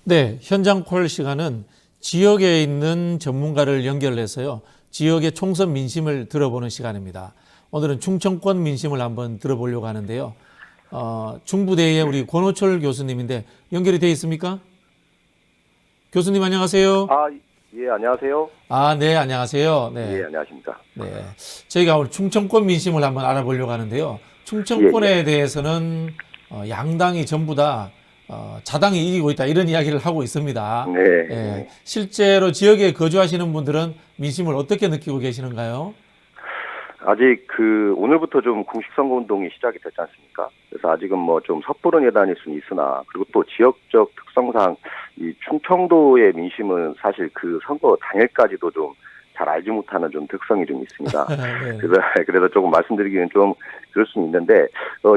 네, 현장 콜 시간은 지역에 있는 전문가를 연결해서요. 지역의 총선 민심을 들어보는 시간입니다. 오늘은 충청권 민심을 한번 들어보려고 하는데요. 중부대의 우리 권호철 교수님인데 연결이 되어 있습니까? 교수님 안녕하세요. 예, 안녕하세요. 네, 안녕하세요. 예, 네, 안녕하십니까. 네. 저희가 오늘 충청권 민심을 한번 알아보려고 하는데요. 예, 예. 충청권에 대해서는 양당이 전부 다 자당이 이기고 있다 이런 이야기를 하고 있습니다. 네, 예, 네. 실제로 지역에 거주하시는 분들은 민심을 어떻게 느끼고 계시는가요? 아직 오늘부터 좀 공식 선거 운동이 시작이 됐지 않습니까? 그래서 아직은 뭐 좀 섣부른 예단일 수는 있으나, 그리고 또 지역적 특성상 이 충청도의 민심은 사실 그 선거 당일까지도 좀 잘 알지 못하는 좀 특성이 좀 있습니다. 네. 그래서 조금 말씀드리기는 좀 그럴 수는 있는데,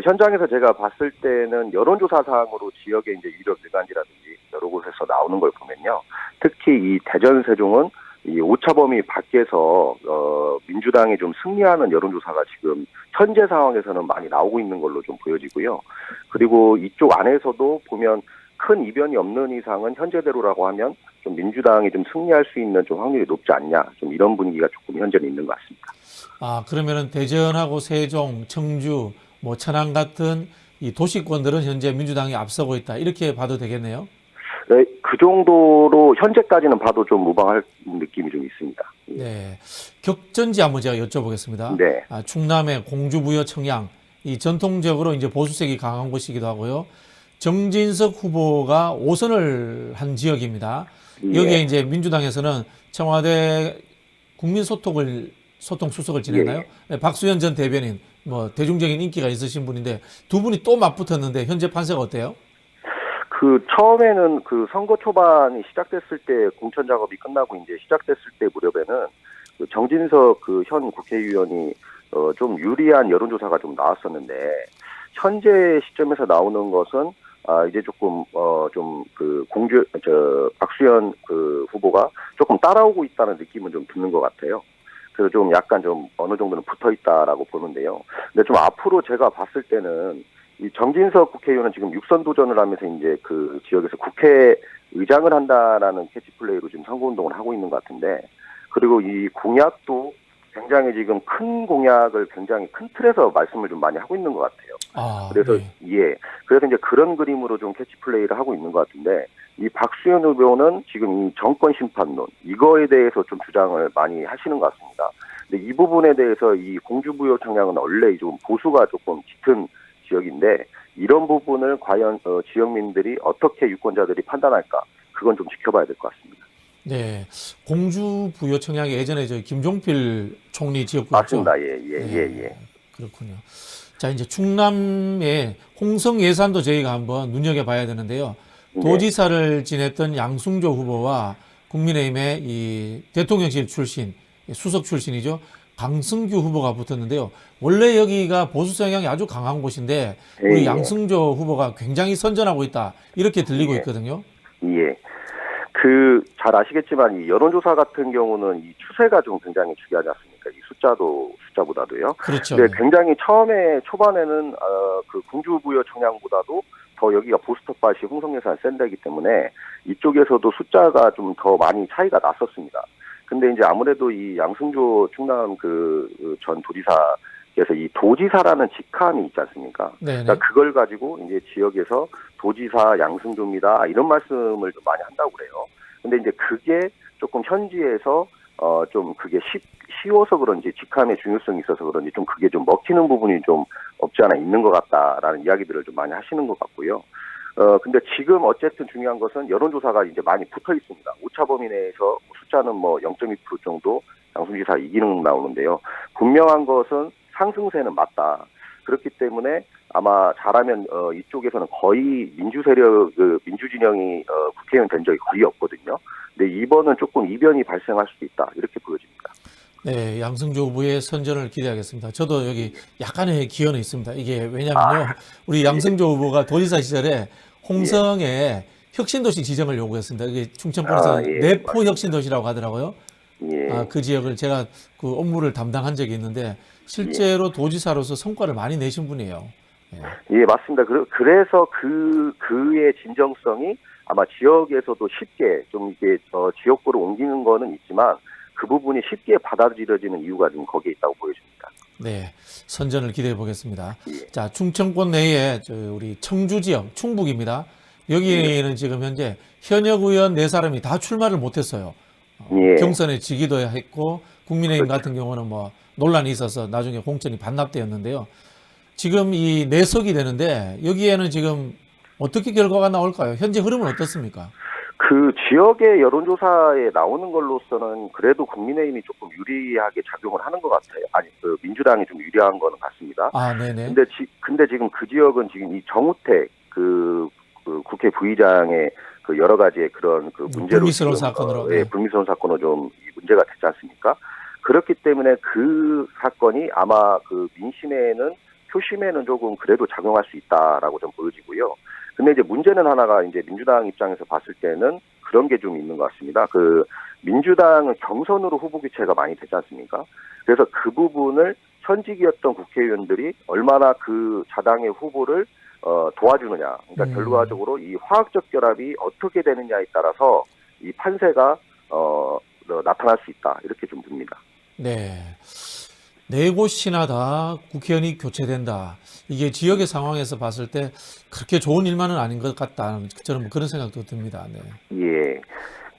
현장에서 제가 봤을 때는 여론조사상으로 지역의 이제 유력 일간지라든지 여러 곳에서 나오는 걸 보면요. 특히 이 대전, 세종은 이 오차범위 밖에서 민주당이 좀 승리하는 여론조사가 지금 현재 상황에서는 많이 나오고 있는 걸로 좀 보여지고요. 그리고 이쪽 안에서도 보면 큰 이변이 없는 이상은 현재대로라고 하면 좀 민주당이 좀 승리할 수 있는 좀 확률이 높지 않냐, 좀 이런 분위기가 조금 현재는 있는 것 같습니다. 그러면은 대전하고 세종, 청주, 뭐 천안 같은 이 도시권들은 현재 민주당이 앞서고 있다 이렇게 봐도 되겠네요. 네, 그 정도로 현재까지는 봐도 좀 무방할 느낌이 좀 있습니다. 예. 네, 격전지 한번 제가 여쭤보겠습니다. 네. 충남의 공주부여 청양, 이 전통적으로 이제 보수색이 강한 곳이기도 하고요. 정진석 후보가 5선을 한 지역입니다. 여기에 예. 이제 민주당에서는 청와대 소통 수석을 지냈나요? 예. 네, 박수현 전 대변인, 뭐 대중적인 인기가 있으신 분인데 두 분이 또 맞붙었는데 현재 판세가 어때요? 처음에는 선거 초반이 시작됐을 때 공천 작업이 끝나고 이제 시작됐을 때 무렵에는 정진석 현 국회의원이 좀 유리한 여론조사가 좀 나왔었는데, 현재 시점에서 나오는 것은 이제 조금 박수현 후보가 조금 따라오고 있다는 느낌은 좀 드는 것 같아요. 그래서 좀 약간 좀 어느 정도는 붙어 있다라고 보는데요. 근데 좀 앞으로 제가 봤을 때는 이 정진석 국회의원은 지금 6선 도전을 하면서 이제 그 지역에서 국회의장을 한다라는 캐치플레이로 지금 선거운동을 하고 있는 것 같은데, 그리고 이 공약도 굉장히 지금 큰 공약을 굉장히 큰 틀에서 말씀을 좀 많이 하고 있는 것 같아요. 그래서 네. 예, 그래서 이제 그런 그림으로 좀 캐치플레이를 하고 있는 것 같은데, 이 박수현 후보는 지금 이 정권 심판론 이거에 대해서 좀 주장을 많이 하시는 것 같습니다. 근데 이 부분에 대해서 이 공주부여 청량은 원래 좀 보수가 조금 짙은 지역인데, 이런 부분을 과연 지역민들이 어떻게 유권자들이 판단할까, 그건 좀 지켜봐야 될 것 같습니다. 네, 공주부여 청양이 예전에 저 김종필 총리 지역구였죠. 맞습니다. 예. 그렇군요. 자, 이제 충남의 홍성 예산도 저희가 한번 눈여겨봐야 되는데요. 도지사를 지냈던 양승조 후보와 국민의힘의 이 대통령실 출신, 수석 출신이죠. 강승규 후보가 붙었는데요. 원래 여기가 보수 성향이 아주 강한 곳인데 우리 양승조 후보가 굉장히 선전하고 있다 이렇게 들리고 있거든요. 예. 잘 아시겠지만 이 여론조사 같은 경우는 이 추세가 좀 굉장히 중요하지 않습니까? 이 숫자보다도요. 그렇죠. 근데 굉장히 초반에는 공주부여 청량보다도 더 여기가 보수톱밭이 홍성예산 센 데이기 때문에 이쪽에서도 숫자가 좀 더 많이 차이가 났었습니다. 근데 이제 아무래도 이 양승조 충남 전 도지사께서 이 도지사라는 직함이 있지 않습니까? 그러니까 그걸 가지고 이제 지역에서 도지사 양승조입니다, 이런 말씀을 좀 많이 한다고 그래요. 근데 이제 그게 조금 현지에서 좀 그게 쉬워서 그런지, 직함의 중요성이 있어서 그런지 좀 그게 좀 먹히는 부분이 좀 없지 않아 있는 것 같다라는 이야기들을 좀 많이 하시는 것 같고요. 근데 지금 어쨌든 중요한 것은 여론조사가 이제 많이 붙어 있습니다. 오차 범위 내에서 숫자는 뭐 0.2% 정도 양승지사 이기는 나오는데요. 분명한 것은 상승세는 맞다. 그렇기 때문에 아마 잘하면 이쪽에서는 거의 민주진영이 국회의원 된 적이 거의 없거든요. 근데 이번은 조금 이변이 발생할 수도 있다, 이렇게 보여집니다. 네, 양승조 후보의 선전을 기대하겠습니다. 저도 여기 약간의 기여는 있습니다. 이게 왜냐면요, 우리 양승조 후보가 도지사 시절에 홍성에 혁신도시 지정을 요구했습니다. 이게 충청권에서 내포 혁신도시라고 하더라고요. 그 지역을 제가 그 업무를 담당한 적이 있는데 실제로 도지사로서 성과를 많이 내신 분이에요. 예, 맞습니다. 그래서 그의 진정성이 아마 지역에서도 쉽게 좀 이게 지역구로 옮기는 거는 있지만 그 부분이 쉽게 받아들여지는 이유가 좀 거기에 있다고 보여집니다. 네, 선전을 기대해 보겠습니다. 예. 자, 충청권 내에 우리 청주 지역, 충북입니다. 여기에는 지금 현재 현역 의원 4사람이 다 출마를 못했어요. 예. 경선에 지기도 했고 국민의힘 그렇죠. 같은 경우는 뭐 논란이 있어서 나중에 공천이 반납되었는데요. 지금 이 4석이 되는데 여기에는 지금 어떻게 결과가 나올까요? 현재 흐름은 어떻습니까? 그 지역의 여론조사에 나오는 걸로서는 그래도 국민의힘이 조금 유리하게 작용을 하는 것 같아요. 아니, 그 민주당이 좀 유리한 거는 같습니다. 아, 네네. 근데 지금 그 지역은 지금 이 정우택 그 국회 부의장의 그 여러 가지의 그런 그 문제로 불미스러운 지금, 사건으로. 예, 네. 불미스러운 사건으로 좀 문제가 됐지 않습니까? 그렇기 때문에 그 사건이 아마 그 민심에는 표심에는 조금 그래도 작용할 수 있다라고 좀 보여지고요. 근데 이제 문제는 하나가 이제 민주당 입장에서 봤을 때는 그런 게 좀 있는 것 같습니다. 그 민주당은 경선으로 후보 교체가 많이 되지 않습니까? 그래서 그 부분을 현직이었던 국회의원들이 얼마나 그 자당의 후보를 도와주느냐. 그러니까 결과적으로 이 화학적 결합이 어떻게 되느냐에 따라서 이 판세가 나타날 수 있다. 이렇게 좀 봅니다. 네. 4곳이나 다 국회의원이 교체된다. 이게 지역의 상황에서 봤을 때 그렇게 좋은 일만은 아닌 것 같다. 저는 뭐 그런 생각도 듭니다. 네. 예.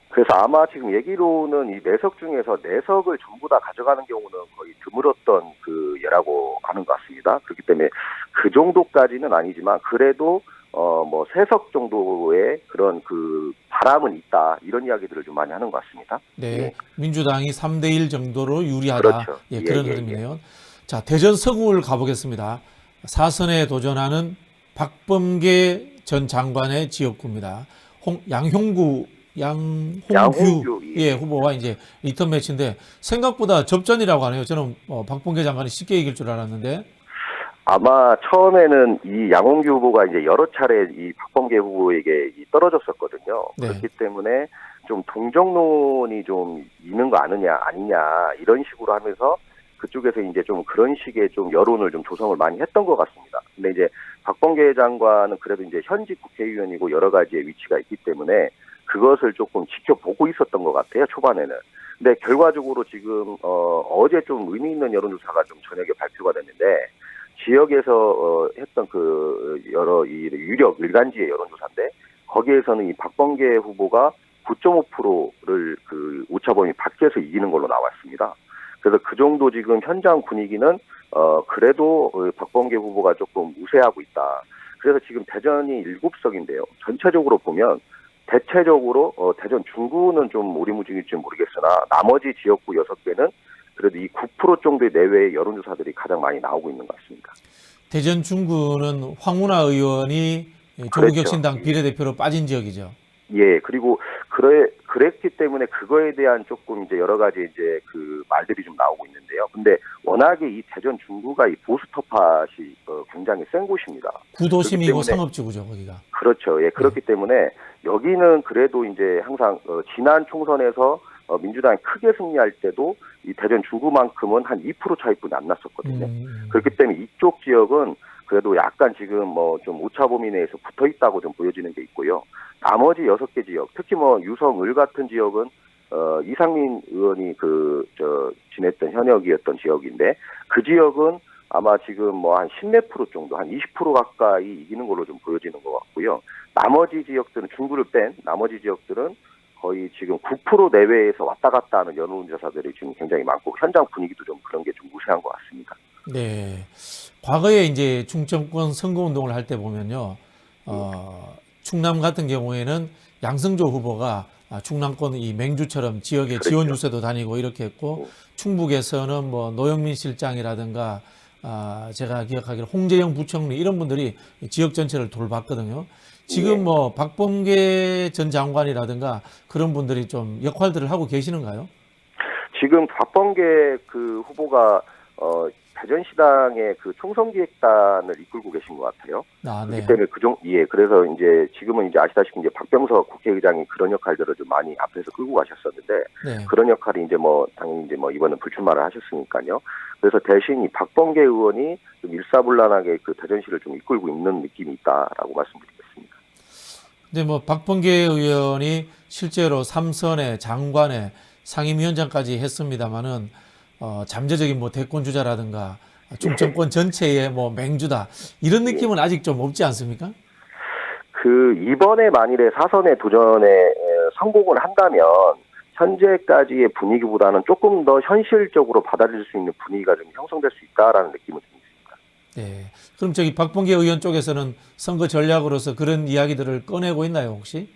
그래서 아마 지금 얘기로는 이 4석 중에서 4석을 전부 다 가져가는 경우는 거의 드물었던 그 예라고 하는 것 같습니다. 그렇기 때문에 그 정도까지는 아니지만 그래도 뭐 3석 정도의 그런 그 바람은 있다. 이런 이야기들을 좀 많이 하는 것 같습니다. 네. 예. 민주당이 3대1 정도로 유리하다. 그렇죠. 예, 예, 그런 예, 흐름이네요. 자, 대전 서구를 가보겠습니다. 4선에 도전하는 박범계 전 장관의 지역구입니다. 양홍규, 양홍규, 예, 후보와 이제 리턴 매치인데 생각보다 접전이라고 하네요. 저는 박범계 장관이 쉽게 이길 줄 알았는데. 아마 처음에는 이 양홍규 후보가 이제 여러 차례 이 박범계 후보에게 떨어졌었거든요. 네. 그렇기 때문에 좀 동정론이 좀 있는 거 아니냐 이런 식으로 하면서 그쪽에서 이제 좀 그런 식의 좀 여론을 좀 조성을 많이 했던 것 같습니다. 근데 이제 박범계 장관은 그래도 이제 현직 국회의원이고 여러 가지의 위치가 있기 때문에 그것을 조금 지켜보고 있었던 것 같아요, 초반에는. 근데 결과적으로 지금 어제 좀 의미 있는 여론조사가 좀 저녁에 발표가 됐는데 지역에서 했던 그 여러 이 유력 일간지의 여론조사인데 거기에서는 이 박범계 후보가 9.5%를 그 오차범위 밖에서 이기는 걸로 나왔습니다. 그래서 그 정도 지금 현장 분위기는 그래도 박범계 후보가 조금 우세하고 있다. 그래서 지금 대전이 7석인데요. 전체적으로 보면 대체적으로 대전 중구는 좀 오리무중일지 모르겠으나 나머지 지역구 6개는 그래도 이 9% 정도의 내외의 여론조사들이 가장 많이 나오고 있는 것 같습니다. 대전 중구는 황운하 의원이 조국혁신당 비례대표로 빠진 지역이죠. 예, 그리고 그랬기 때문에 그거에 대한 조금 이제 여러 가지 이제 그 말들이 좀 나오고 있는데요. 근데 워낙에 이 대전 중구가 이 보수터 팟이 굉장히 센 곳입니다. 구도심이고 상업지구죠, 거기가. 그렇죠. 예, 그렇기 때문에 여기는 그래도 이제 항상 지난 총선에서 민주당이 크게 승리할 때도 이 대전 중구만큼은 한 2% 차이뿐이 안 났었거든요. 그렇기 때문에 이쪽 지역은 그래도 약간 지금 뭐 좀 오차범위 내에서 붙어 있다고 좀 보여지는 게 있고요. 나머지 6개 지역, 특히 뭐 유성, 을 같은 지역은 이상민 의원이 지냈던 현역이었던 지역인데 그 지역은 아마 지금 뭐 한 10몇 프로 정도, 한 20% 가까이 이기는 걸로 좀 보여지는 것 같고요. 나머지 지역들은 중구를 뺀 나머지 지역들은 거의 지금 9% 내외에서 왔다 갔다 하는 여론조사들이 지금 굉장히 많고 현장 분위기도 좀 그런 게 좀 우세한 것 같습니다. 네. 과거에 이제 충청권 선거운동을 할 때 보면요. 충남 같은 경우에는 양승조 후보가 충남권 이 맹주처럼 지역에 그렇죠. 지원 유세도 다니고 이렇게 했고 충북에서는 뭐 노영민 실장이라든가 제가 기억하기로 홍재영 부총리 이런 분들이 지역 전체를 돌봤거든요. 지금 뭐 박범계 전 장관이라든가 그런 분들이 좀 역할들을 하고 계시는가요? 지금 박범계 그 후보가 대전시당의 그 총선기획단을 이끌고 계신 것 같아요. 네. 그렇기 때문에 그래서 이제 지금은 이제 아시다시피 이제 박병석 국회의장이 그런 역할들을 좀 많이 앞에서 끌고 가셨었는데 네. 그런 역할이 이제 뭐 당연히 이제 뭐 이번에 불출마를 하셨으니까요. 그래서 대신 이 박범계 의원이 좀 일사불란하게 그 대전시를 좀 이끌고 있는 느낌이 있다라고 말씀드리겠습니다. 근데 뭐 박범계 의원이 실제로 삼선에 장관에 상임위원장까지 했습니다마는 잠재적인 뭐 대권 주자라든가 중정권 전체의 뭐 맹주다 이런 느낌은 아직 좀 없지 않습니까? 이번에 만일에 사선에 도전에 성공을 한다면 현재까지의 분위기보다는 조금 더 현실적으로 받아들일 수 있는 분위기가 좀 형성될 수 있다라는 느낌은 좀 있습니다. 네. 그럼 저기 박범계 의원 쪽에서는 선거 전략으로서 그런 이야기들을 꺼내고 있나요, 혹시?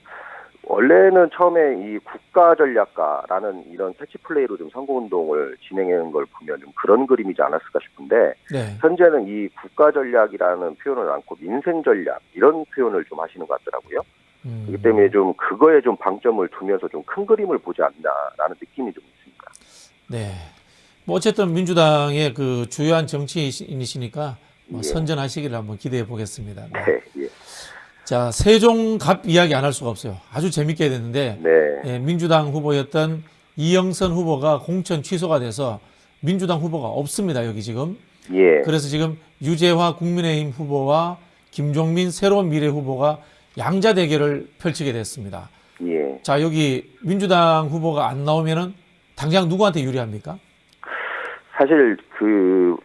원래는 처음에 이 국가전략가라는 이런 캐치플레이로 좀 선거운동을 진행하는 걸 보면 좀 그런 그림이지 않았을까 싶은데, 네. 현재는 이 국가전략이라는 표현을 않고 민생전략 이런 표현을 좀 하시는 것 같더라고요. 그렇기 때문에 좀 그거에 좀 방점을 두면서 좀 큰 그림을 보지 않나라는 느낌이 좀 있습니다. 네. 뭐 어쨌든 민주당의 그 주요한 정치인이시니까 뭐 예. 선전하시기를 한번 기대해 보겠습니다. 네. 네, 예. 자, 세종갑 이야기 안 할 수가 없어요. 아주 재밌게 됐는데 네, 예, 민주당 후보였던 이영선 후보가 공천 취소가 돼서 민주당 후보가 없습니다. 여기 지금. 예, 그래서 지금 유재화 국민의힘 후보와 김종민 새로운 미래 후보가 양자 대결을 펼치게 됐습니다. 예. 자, 여기 민주당 후보가 안 나오면은 당장 누구한테 유리합니까? 사실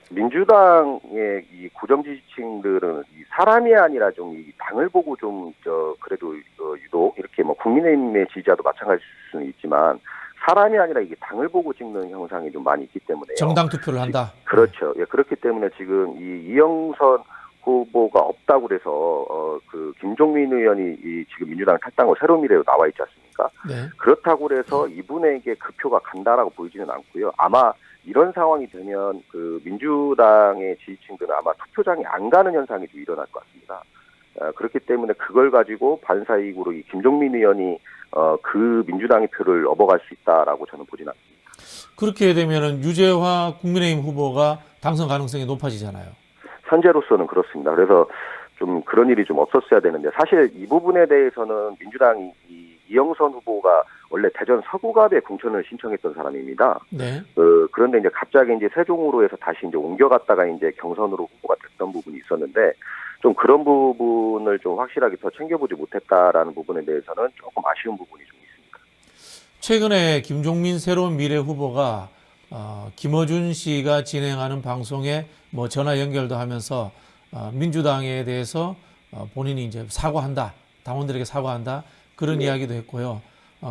민주당의 이 고정 지지층들은 이 사람이 아니라 좀 이 당을 보고 좀 그래도 유독 이렇게 뭐 국민의힘의 지지자도 마찬가지일 수는 있지만 사람이 아니라 이게 당을 보고 찍는 형상이 좀 많이 있기 때문에요. 정당 투표를 한다. 그렇죠. 예, 그렇기 때문에 지금 이영선 후보가 없다고 그래서 김종민 의원이 지금 민주당 탈당으로 새로운 미래로 나와 있지 않습니까? 네. 그렇다고 그래서 이분에게 그 표가 간다라고 보이지는 않고요. 아마 이런 상황이 되면 민주당의 지지층들은 아마 투표장에 안 가는 현상이 좀 일어날 것 같습니다. 그렇기 때문에 그걸 가지고 반사이익으로 이 김종민 의원이 그 민주당의 표를 업어갈 수 있다라고 저는 보진 않습니다. 그렇게 되면은 유재화 국민의힘 후보가 당선 가능성이 높아지잖아요. 현재로서는 그렇습니다. 그래서 좀 그런 일이 좀 없었어야 되는데 사실 이 부분에 대해서는 민주당이 이영선 후보가 원래 대전 서구갑에 공천을 신청했던 사람입니다. 네. 그런데 이제 갑자기 이제 세종으로 해서 다시 이제 옮겨갔다가 이제 경선으로 후보가 됐던 부분이 있었는데 좀 그런 부분을 좀 확실하게 더 챙겨보지 못했다라는 부분에 대해서는 조금 아쉬운 부분이 좀 있습니다. 최근에 김종민 새로운 미래 후보가 김어준 씨가 진행하는 방송에 뭐 전화 연결도 하면서 민주당에 대해서 본인이 이제 사과한다, 당원들에게 사과한다 그런 이야기도 했고요.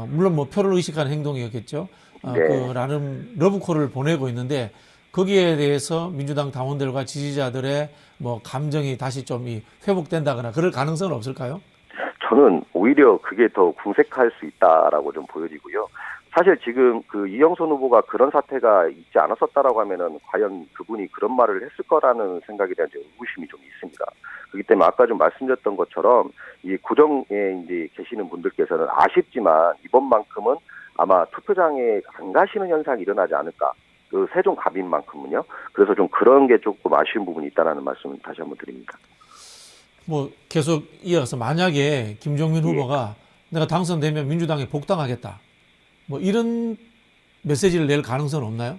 물론 뭐 표를 의식하는 행동이었겠죠. 그 나름 러브콜을 보내고 있는데 거기에 대해서 민주당 당원들과 지지자들의 뭐 감정이 다시 좀 회복된다거나 그럴 가능성은 없을까요? 저는 오히려 그게 더 궁색할 수 있다라고 좀 보여지고요. 사실 지금 이영선 후보가 그런 사태가 있지 않았었다라고 하면은 과연 그분이 그런 말을 했을 거라는 생각에 대한 의구심이 좀 있습니다. 그렇기 때문에 아까 좀 말씀드렸던 것처럼 이 고정에 이제 계시는 분들께서는 아쉽지만 이번만큼은 아마 투표장에 안 가시는 현상이 일어나지 않을까. 세종 갑인만큼은요. 그래서 좀 그런 게 조금 아쉬운 부분이 있다라는 말씀을 다시 한번 드립니다. 뭐 계속 이어서 만약에 김종민 후보가 내가 당선되면 민주당에 복당하겠다. 뭐 이런 메시지를 낼 가능성은 없나요?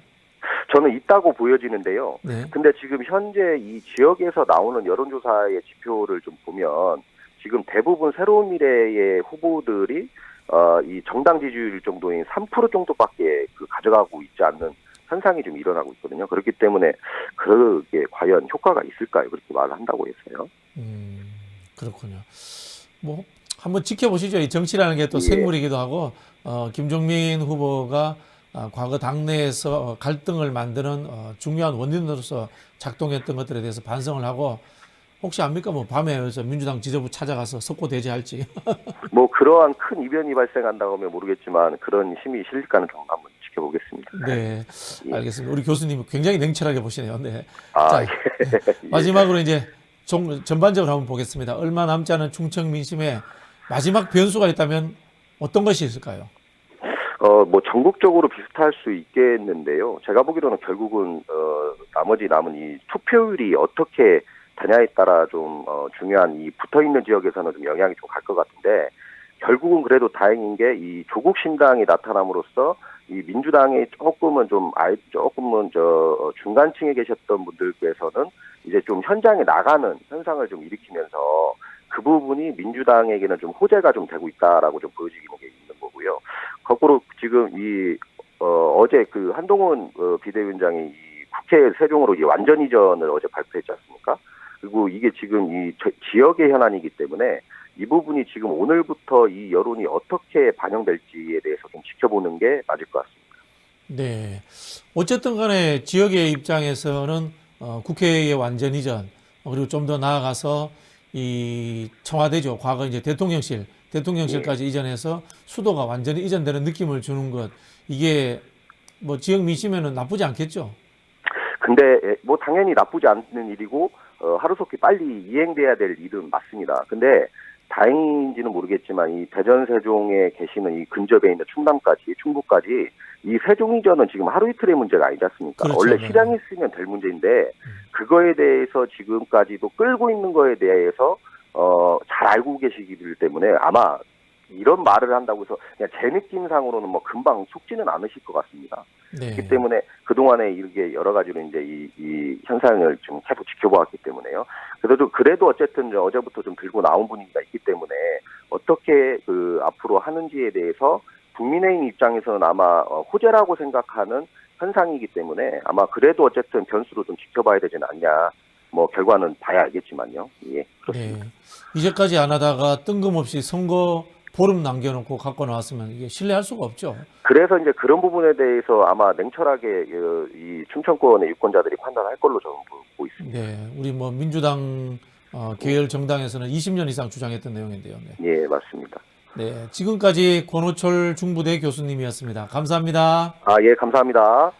저는 있다고 보여지는데요. 네. 근데 지금 현재 이 지역에서 나오는 여론조사의 지표를 좀 보면 지금 대부분 새로운 미래의 후보들이 이 정당 지지율 정도인 3% 정도밖에 가져가고 있지 않는 현상이 좀 일어나고 있거든요. 그렇기 때문에 그게 과연 효과가 있을까요? 그렇게 말을 한다고 해서요. 그렇군요. 뭐 한번 지켜보시죠. 이 정치라는 게 또 생물이기도 하고 김종민 후보가 과거 당내에서 갈등을 만드는 중요한 원인으로서 작동했던 것들에 대해서 반성을 하고 혹시 압니까? 뭐 밤에 민주당 지도부 찾아가서 석고대죄할지. 뭐 그러한 큰 이변이 발생한다고 하면 모르겠지만 그런 힘이 실릴까는 좀 한번 지켜보겠습니다. 네, 알겠습니다. 우리 교수님 굉장히 냉철하게 보시네요. 네. 자, 마지막으로 이제 전반적으로 한번 보겠습니다. 얼마 남지 않은 충청 민심에 마지막 변수가 있다면 어떤 것이 있을까요? 뭐 전국적으로 비슷할 수 있겠는데요. 제가 보기로는 결국은 나머지 남은 이 투표율이 어떻게 되냐에 따라 좀 중요한 이 붙어있는 지역에서는 좀 영향이 좀 갈 것 같은데 결국은 그래도 다행인 게 이 조국 신당이 나타남으로써 이 민주당이 조금은 중간층에 계셨던 분들께서는 이제 좀 현장에 나가는 현상을 좀 일으키면서 그 부분이 민주당에게는 좀 호재가 좀 되고 있다라고 좀 보여지는 게 있는 거고요. 거꾸로 지금 어제 그 한동훈 비대위원장이 이 국회 세종으로 이 완전 이전을 어제 발표했지 않습니까? 그리고 이게 지금 이 지역의 현안이기 때문에 이 부분이 지금 오늘부터 이 여론이 어떻게 반영될지에 대해서 좀 지켜보는 게 맞을 것 같습니다. 네. 어쨌든 간에 지역의 입장에서는 국회의 완전 이전, 그리고 좀 더 나아가서 이 청와대죠. 과거 이제 대통령실까지 이전해서 수도가 완전히 이전되는 느낌을 주는 것. 이게 뭐 지역 민심에는 나쁘지 않겠죠. 근데 뭐 당연히 나쁘지 않는 일이고 하루속히 빨리 이행돼야 될 일은 맞습니다. 근데 다행인지는 모르겠지만 이 대전 세종에 계시는 이 근접에 있는 충북까지 이 세종 이전은 지금 하루 이틀의 문제가 아니지 않습니까? 그렇죠. 원래 네. 실행이 있으면 될 문제인데 그거에 대해서 지금까지도 끌고 있는 거에 대해서 잘 알고 계시기 때문에 아마 이런 말을 한다고 해서 그냥 제 느낌상으로는 뭐 금방 속지는 않으실 것 같습니다. 네. 그렇기 때문에 그동안에 이렇게 여러 가지로 이제 이 현상을 좀 계속 지켜보았기 때문에요. 그래도 어쨌든 이제 어제부터 좀 들고 나온 분위기가 있기 때문에 어떻게 그 앞으로 하는지에 대해서 국민의힘 입장에서는 아마 호재라고 생각하는 현상이기 때문에 아마 그래도 어쨌든 변수로 좀 지켜봐야 되지 않냐. 뭐 결과는 봐야 알겠지만요. 예, 그렇습니다. 네. 이제까지 안 하다가 뜬금없이 선거 보름 남겨놓고 갖고 나왔으면 이게 신뢰할 수가 없죠. 그래서 이제 그런 부분에 대해서 아마 냉철하게 이 춘천권의 유권자들이 판단할 걸로 저는 보고 있습니다. 네. 우리 뭐 민주당 계열 정당에서는 20년 이상 주장했던 내용인데요. 네. 예, 맞습니다. 네. 지금까지 권호철 중부대 교수님이었습니다. 감사합니다. 예, 감사합니다.